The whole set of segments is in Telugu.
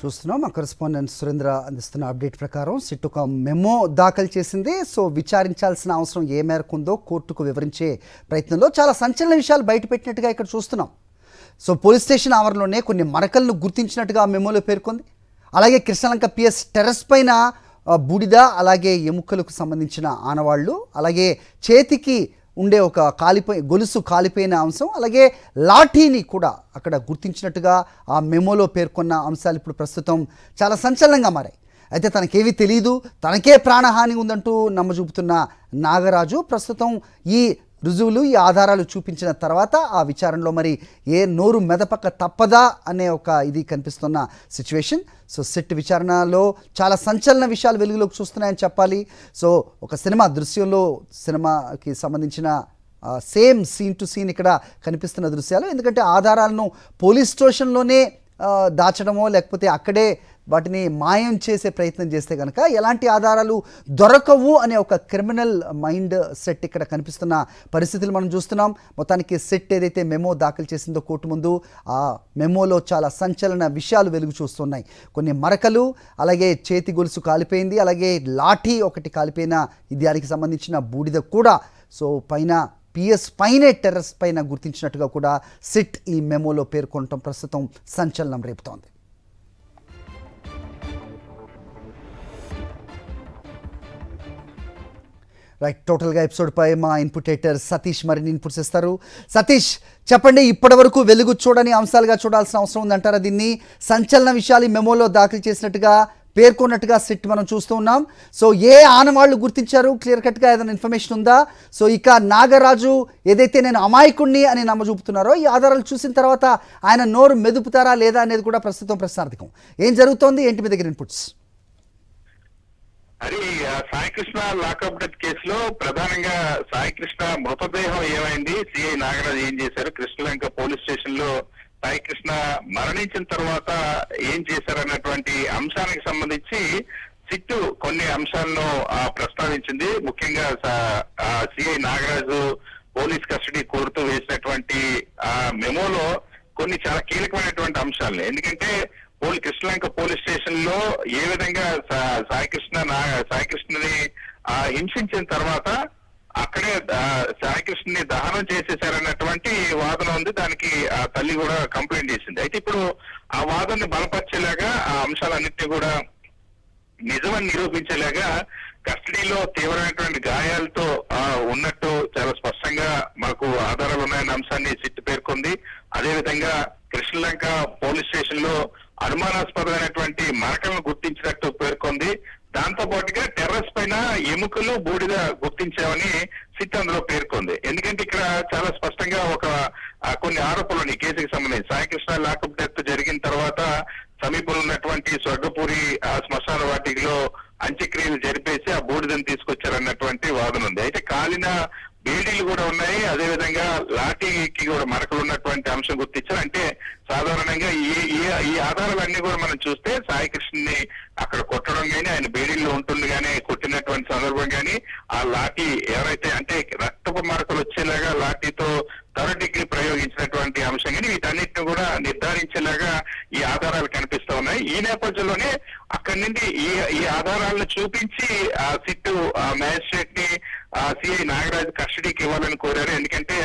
చూస్తున్నాం. మా కరెస్పాండెంట్ సురేంద్ర అందిస్తున్న అప్డేట్ ప్రకారం సిట్ ఒక మెమో దాఖలు చేసింది. సో విచారించాల్సిన అవసరం ఏ మేరకు ఉందో కోర్టుకు వివరించే ప్రయత్నంలో చాలా సంచలన విషయాలు బయటపెట్టినట్టుగా ఇక్కడ చూస్తున్నాం. సో పోలీస్ స్టేషన్ ఆవరణలోనే కొన్ని మరకలను గుర్తించినట్టుగా ఆ మెమోలో పేర్కొంది. అలాగే కృష్ణలంక పిఎస్ టెర్రస్ పైన బూడిద, అలాగే ఎముకలకు సంబంధించిన ఆనవాళ్లు, అలాగే చేతికి ఉండే ఒక గొలుసు కాలిపోయిన అంశం, అలాగే లాఠీని కూడా అక్కడ గుర్తించినట్టుగా ఆ మెమోలో పేర్కొన్న అంశాలు ఇప్పుడు ప్రస్తుతం చాలా సంచలనంగా మారాయి. అయితే తనకేమీ తెలియదు, తనకే ప్రాణహాని ఉందంటూ నమ్మజూపుతున్న నాగరాజు ప్రస్తుతం ఈ రుజువులు, ఈ ఆధారాలు చూపించిన తర్వాత ఆ విచారణలో మరి నోరు మెదపక తప్పదా అనే ఒక ఇది కనిపిస్తున్న సిచ్యువేషన్. సో సిట్ విచారణలో చాలా సంచలన విషయాలు వెలుగులోకి చూస్తున్నాయని చెప్పాలి. సో ఒక సినిమా దృశ్యంలో సినిమాకి సంబంధించిన సేమ్ సీన్ టు సీన్ ఇక్కడ కనిపిస్తున్న దృశ్యాలు. ఎందుకంటే ఆధారాలను పోలీస్ స్టేషన్లోనే దాచడమో లేకపోతే అక్కడే వాటిని మాయం చేసే ప్రయత్నం చేస్తే కనుక ఎలాంటి ఆధారాలు దొరకవు అనే ఒక క్రిమినల్ మైండ్ సెట్ ఇక్కడ కనిపిస్తున్న పరిస్థితులు మనం చూస్తున్నాం. మొత్తానికి సెట్ ఏదైతే మెమో దాఖలు చేసిందో కోర్టు ముందు, ఆ మెమోలో చాలా సంచలన విషయాలు వెలుగు చూస్తున్నాయి. కొన్ని మరకలు, అలాగే చేతి గొలుసు కాలిపోయింది, అలాగే లాఠీ ఒకటి కాలిపోయిన దానికి సంబంధించిన బూడిద కూడా సో పైన పిఎస్ పైనే టెర్రస్ పైన గుర్తించినట్టుగా కూడా సిట్ ఈ మెమోలో పేర్కొనటం ప్రస్తుతం సంచలనం రేపుతోంది. రైట్, టోటల్గా ఎపిసోడ్పై మా ఇన్పుట్ ఎడిటర్ సతీష్ మరిన్ని ఇన్పుట్స్ ఇస్తారు. సతీష్, చెప్పండి, ఇప్పటి వరకు వెలుగు చూడని అంశాలుగా చూడాల్సిన అవసరం ఉందంటారా? దీన్ని సంచలన విషయాలు ఈ మెమోలో దాఖలు చేసినట్టుగా పేర్కొన్నట్టుగా సిట్ మనం చూస్తూ ఉన్నాం. సో ఏ ఆనవాళ్లు గుర్తించారు? క్లియర్ కట్గా ఏదైనా ఇన్ఫర్మేషన్ ఉందా? సో ఇక నాగరాజు ఏదైతే నేను అమాయకుణ్ణి అని నమ్మజూపుతున్నారో ఈ ఆధారాలు చూసిన తర్వాత ఆయన నోరు మెదుపుతారా లేదా అనేది కూడా ప్రస్తుతం ప్రశ్నార్థకం. ఏం జరుగుతోంది, ఏంటి మీ దగ్గర ఇన్పుట్స్? అది సాయికృష్ణ లాకప్ డెత్ కేసులో ప్రధానంగా సాయికృష్ణ మృతదేహం ఏమైంది, సిఐ నాగరాజు ఏం చేశారు, కృష్ణలంక పోలీస్ స్టేషన్ లో సాయికృష్ణ మరణించిన తర్వాత ఏం చేశారన్నటువంటి అంశానికి సంబంధించి సిట్టు కొన్ని అంశాలను ప్రస్తావించింది. ముఖ్యంగా సిఐ నాగరాజు పోలీస్ కస్టడీ కోరుతూ వేసినటువంటి మెమోలో కొన్ని చాలా కీలకమైనటువంటి అంశాలు. ఎందుకంటే కృష్ణలంక పోలీస్ స్టేషన్ లో ఏ విధంగా సాయికృష్ణని హింసించిన తర్వాత అక్కడే సాయికృష్ణని దహనం చేసేశారన్నటువంటి వాదన ఉంది. దానికి ఆ తల్లి కూడా కంప్లైంట్ చేసింది. అయితే ఇప్పుడు ఆ వాదనని బలపరిచేలాగా ఆ అంశాలన్నింటినీ కూడా నిజమని నిరూపించేలాగా కస్టడీలో తీవ్రమైనటువంటి గాయాలతో ఉన్నట్టు చాలా స్పష్టంగా మనకు ఆధారాలు ఉన్నాయన్న అంశాన్ని సిట్ పేర్కొంది. అదేవిధంగా కృష్ణలంక పోలీస్ స్టేషన్ లో అనుమానాస్పదమైనటువంటి మరకలను గుర్తించినట్టు పేర్కొంది. దాంతో పాటుగా టెర్రస్ పైన ఎముకలు, బూడిద గుర్తించామని సిట్ అందులో పేర్కొంది. ఎందుకంటే ఇక్కడ చాలా స్పష్టంగా కొన్ని ఆరోపణలు ఈ కేసుకి సంబంధించి సాయికృష్ణ లాకప్ డెత్ జరిగిన తర్వాత సమీపంలో ఉన్నటువంటి స్వర్గపూరి శ్మశాన వాటికలో అంత్యక్రియలు జరిపేసి ఆ బూడిదని తీసుకొచ్చారన్నటువంటి వాదన ఉంది. అయితే కాలిన బేడీలు కూడా ఉన్నాయి, అదేవిధంగా లాఠీకి కూడా మరకలు ఉన్నటువంటి అంశం గుర్తించారు. అంటే సాధారణంగా ఈ ఆధారాలన్నీ కూడా మనం చూస్తే సాయికృష్ణని అక్కడ కొట్టడం కానీ, ఆయన బేడీల్లో ఉంటుంది కానీ, కొట్టినటువంటి సందర్భం కానీ, ఆ లాఠీ ఎవరైతే అంటే రక్తపు మరకలు వచ్చేలాగా లాఠీతో థర్డ్ డిగ్రీ ప్రయోగించినటువంటి అంశం కానీ వీటన్నిటిని కూడా నిర్ధారించేలాగా ఈ ఆధారాలు కనిపిస్తా ఉన్నాయి. ఈ నేపథ్యంలోనే అక్కడి నుండి ఈ ఆధారాలను చూపించి ఆ సిట్టు మ్యాజిస్ట్రేట్ ని సిఐ నాగరాజు కస్టడీకి ఇవ్వాలని కోరారు. ఎందుకంటే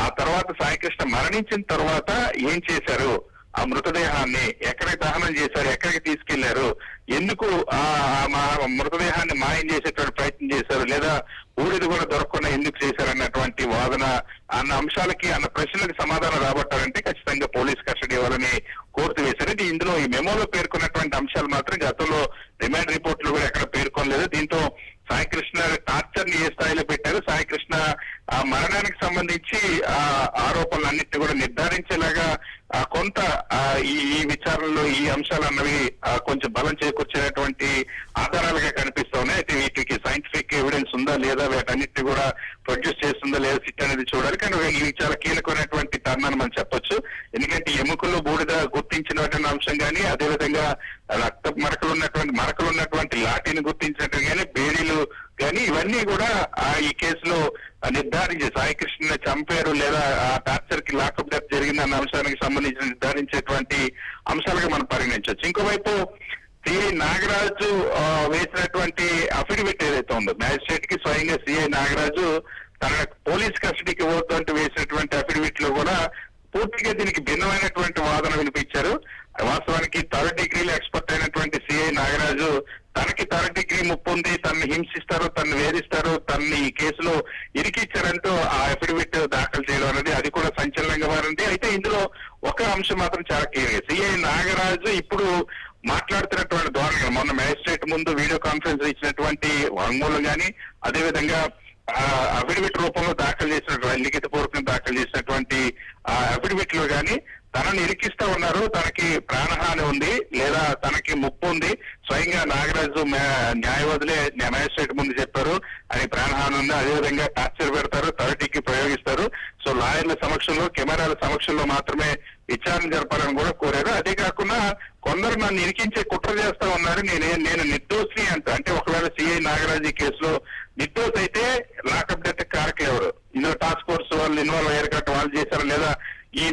ఆ తర్వాత సాయికృష్ణ మరణించిన తర్వాత ఏం చేశారు, ఆ మృతదేహాన్ని ఎక్కడికి దహనం చేశారు, ఎక్కడికి తీసుకెళ్లారు, ఎందుకు మృతదేహాన్ని మాయం చేసేటువంటి ప్రయత్నం చేశారు, లేదా బూడిద కూడా దొరకకుండా ఎందుకు చేశారన్నటువంటి వాదన అన్న అంశాలకి అన్న ప్రశ్నలకు సమాధానం రాబట్టారంటే ఖచ్చితంగా పోలీస్ కస్టడీ ఇవ్వాలని కోర్టు వేశారు. ఇందులో ఈ మెమోలో పేర్కొన్నటువంటి అంశాలు మాత్రం గతంలో రిమాండ్ రిపోర్ట్లు కూడా ఎక్కడ పేర్కొనలేదు. దీంతో సాయికృష్ణ టార్చర్ ని ఏ స్థాయిలో పెట్టారు, సాయికృష్ణ మరణానికి సంబంధించి ఆరోపణలన్నింటినీ కూడా నిర్ధారించేలాగా కొంత ఈ విచారణలో ఈ అంశాలు అన్నవి కొంచెం బలం చేకూర్చేటువంటి ఆధారాలుగా కనిపిస్తా ఉన్నాయి. అయితే వీటికి సైంటిఫిక్ ఎవిడెన్స్ ఉందా లేదా, వీటన్నిటిని కూడా ప్రొడ్యూస్ చేస్తుందా లేదా సిట్ అనేది చూడాలి. కానీ ఇవి చాలా కీలకమైనటువంటి టర్న్ అని మనం చెప్పొచ్చు. ఎందుకంటే ఎముకల్లో బూడిద గుర్తించినటువంటి అంశం కానీ, అదేవిధంగా రక్త మరకలు ఉన్నటువంటి లాఠీని గుర్తించినట్టు కానీ, బేడీలు కానీ ఇవన్నీ కూడా ఈ కేసులో నిర్ధారించి సాయికృష్ణ చంపారు లేదా ఆ టార్చర్ కి లాకప్ డెత్ జరిగిందన్న అంశానికి సంబంధించి నిర్ధారించేటువంటి అంశాలుగా మనం పరిగణించవచ్చు. ఇంకోవైపు సిఐ నాగరాజు వేసినటువంటి అఫిడవిట్ ఏదైతే ఉందో, మ్యాజిస్ట్రేట్ కి స్వయంగా సిఐ నాగరాజు తన పోలీస్ కస్టడీకి ఇవ్వద్దు అంటూ వేసినటువంటి అఫిడవిట్ లో కూడా పూర్తిగా దీనికి భిన్నమైనటువంటి వాదన వినిపించారు. వాస్తవానికి థర్డ్ డిగ్రీలో ఎక్స్పర్ట్ అయినటువంటి సిఐ నాగరాజు తనకి థర్డ్ డిగ్రీ ముప్పు ఉంది, తనని హింసిస్తారు, తనని వేధిస్తారు, తనని ఈ కేసులో ఇరికిచ్చారంటూ ఆ అఫిడవిట్ దాఖలు చేయడం అనేది అది కూడా సంచలనంగా మారింది. అయితే ఇందులో ఒక అంశం మాత్రం చాలా క్లియర్, సిఐ నాగరాజు ఇప్పుడు మాట్లాడుతున్నటువంటి ధోరణి, మొన్న మ్యాజిస్ట్రేట్ ముందు వీడియో కాన్ఫరెన్స్ ఇచ్చినటువంటి వాంగ్మూలం కానీ, అదేవిధంగా అఫిడవిట్ రూపంలో దాఖలు చేసినటువంటి లిఖిత పూర్వకంగా దాఖలు చేసినటువంటి అఫిడవిట్ లో కానీ తనని ఇరికిస్తా ఉన్నారు, తనకి ప్రాణహాని ఉంది లేదా తనకి ముప్పు ఉంది, స్వయంగా నాగరాజు న్యాయవాదులే మ్యాజిస్ట్రేట్ ముందు చెప్పారు అని ప్రాణహాని ఉంది, అదేవిధంగా టార్చర్ పెడతారు, థర్టీకి ప్రయోగిస్తారు, సో లాయర్ల సమక్షంలో కెమెరాల సమక్షంలో మాత్రమే విచారణ జరపాలని కూడా కోరారు. అదే కాకుండా కొందరు నన్ను ఇరికించే కుట్ర చేస్తా ఉన్నారు, నేను నిర్దోషి అంటే ఒకవేళ సిఐ నాగరాజు ఈ కేసులో నిర్దోష్ అయితే లాకప్ డెత్ కారకులు ఎవరు, ఇందులో టాస్క్ ఫోర్స్ వాళ్ళు ఇన్వాల్వ్ అయ్యారు కాబట్టి వాళ్ళు చేశారు, లేదా ఈ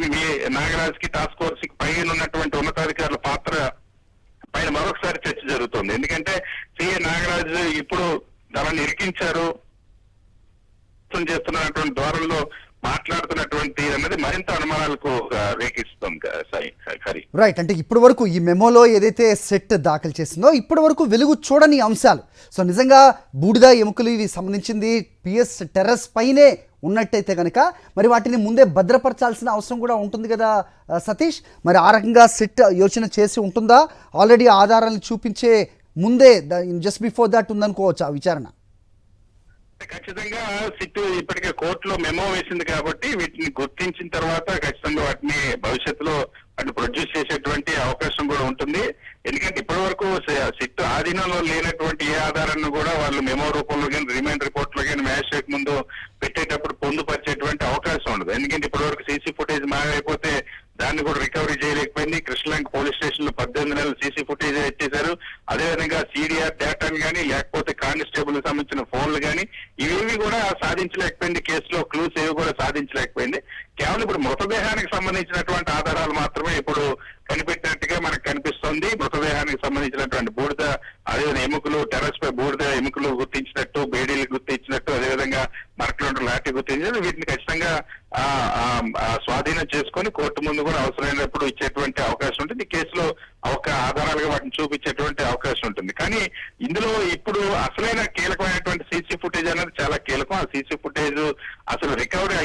నాగరాజ్ కి టాస్క్ ఫోర్స్ కి పైన ఉన్నటువంటి ఉన్నతాధికారుల పాత్ర పైన మరొకసారి చర్చ జరుగుతుంది. ఎందుకంటే సిఐ నాగరాజు ఇప్పుడు తనని ఇరికించారు చేస్తున్నటువంటి ధోరణిలో మాట్లాడుతున్నటువంటి అన్నది మరింత అనుమానాలకు రేకిస్తుంది. రైట్, అంటే ఇప్పటి వరకు ఈ మెమోలో ఏదైతే సెట్ దాఖలు చేసిందో ఇప్పటి వరకు వెలుగు చూడని అంశాలు, సో నిజంగా బూడిద ఎముకలు ఇవి సంబంధించింది పిఎస్ టెర్రస్ పైనే ఉన్నట్టయితే కనుక మరి వాటిని ముందే భద్రపరచాల్సిన అవసరం కూడా ఉంటుంది కదా సతీష్. మరి ఆ రకంగా సెట్ యోచన చేసి ఉంటుందా, ఆల్రెడీ ఆధారాలను చూపించే ముందే జస్ట్ బిఫోర్ దాట్ ఉందనుకోవచ్చు ఆ విచారణ? ఖచ్చితంగా సిట్ ఇప్పటికే కోర్టులో మెమో వేసింది కాబట్టి వీటిని గుర్తించిన తర్వాత ఖచ్చితంగా వాటిని భవిష్యత్తులో వాటిని ప్రొడ్యూస్ చేసేటువంటి అవకాశం కూడా ఉంటుంది. ఎందుకంటే ఇప్పటి వరకు సిట్ ఆధీనంలో లేనటువంటి ఏ ఆధారాన్ని కూడా వాళ్ళు మెమో రూపంలో కానీ రిమైండ్ రిపోర్ట్ లో కానీ మ్యాజిస్ట్రేట్ ముందు పెట్టేటప్పుడు పొందుపరిచేటువంటి అవకాశం ఉండదు. ఎందుకంటే ఇప్పటి వరకు సీసీ ఫుటేజ్ మాయమైపోతే దాన్ని కూడా రికవరీ చేయలేకపోయింది. కృష్ణలంక పోలీస్ స్టేషన్ లో 18 నెలలు సీసీ ఫుటేజ్ ఎత్తేశారు. అదేవిధంగా సిడిఆర్ డేటాను కానీ లేకపోతే కానిస్టేబుల్ సంబంధించిన ఫోన్లు కానీ ఇవేవి కూడా సాధించలేకపోయింది. కేసులో క్లూస్ ఏవి కూడా సాధించలేకపోయింది. కేవలం ఇప్పుడు మృతదేహానికి సంబంధించినటువంటి ఆధారాలు మాత్రమే ఇప్పుడు కనిపెట్టినట్టుగా మనకు కనిపిస్తుంది. మృతదేహానికి సంబంధించినటువంటి బూడిద, అదేవిధంగా ఎముకలు, టెర్రస్ పై బూడిద ఎముకలు గుర్తించినట్టు, బేడీలు గుర్తించినట్టు, అదేవిధంగా మరకలు లాఠీ గుర్తించినట్టు వీటిని ఖచ్చితంగా స్వాధీనం చేసుకొని కోర్టు ముందు కూడా అవసరమైనప్పుడు ఇచ్చేటువంటి అవకాశం ఉంటుంది. ఈ కేసులో ఒక ఆధారాలుగా వాటిని చూపించేటువంటి అవకాశం ఉంటుంది. కానీ ఇందులో ఇప్పుడు అసలైన కీలకమైనటువంటి సీసీ ఫుటేజ్ అనేది చాలా కీలకం. ఆ సీసీ ఫుటేజ్ అసలు రికవరీ